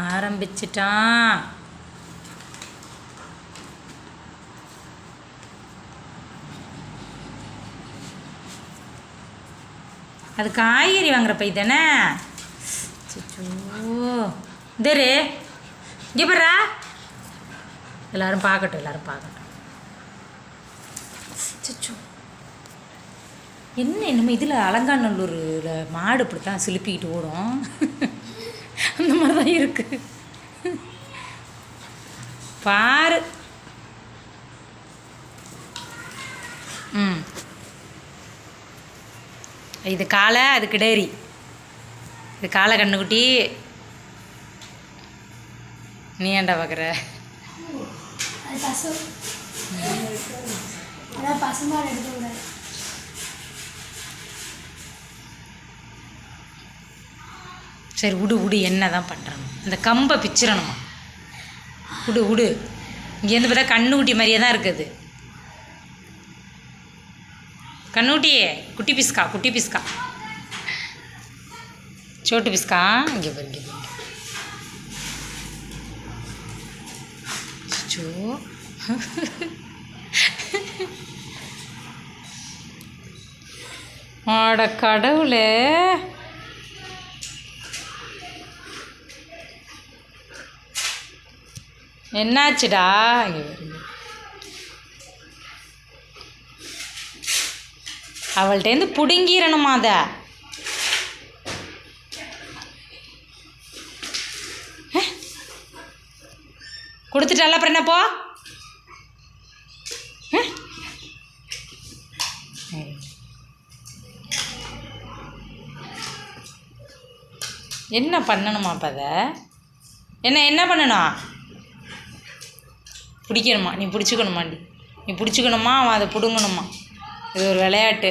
ஆரம்பிச்சிட்டான். அது காய்கறி வாங்குற பை தானே. இதரு இங்கே போடுறா. எல்லாரும் பார்க்கட்டும். சச்சோ என்னமோ இதில் அலங்காநல்லூரில் மாடு இப்படி தான் சிலுப்பிக்கிட்டு ஓடும். அந்த மாதிரி தான் இருக்குது பாரு. இது காளை, அது கிடேரி. இது காளை கண்ணுக்குட்டி. நீ ஏன்டா பார்க்குற? சரி விடு என்ன தான் பண்ணுறணும். இந்த கம்பை பிச்சிடணுமா? விடு இங்கேருந்து பார்த்தா கண்ணுக்குட்டி மாதிரியே தான் இருக்குது. கண்ணுக்குட்டியே குட்டி பிஸ்கா சோட்டு பிஸ்கா. இங்கே பாருங்க. ஆட கடவுளே, என்னாச்சுடா? இங்கே பாருங்க. அவள்கிட்டேருந்து பிடுங்கிடணுமா? அதை கொடுத்துட்டால, அப்புறம் என்னப்போ? என்ன பண்ணணுமா? அப்போ அதை என்ன பண்ணணும்? பிடிக்கணுமா? நீ பிடிச்சிக்கணுமாண்டி? நீ பிடிச்சிக்கணுமா? அவன் அதை பிடுங்கணுமா? இது ஒரு விளையாட்டு.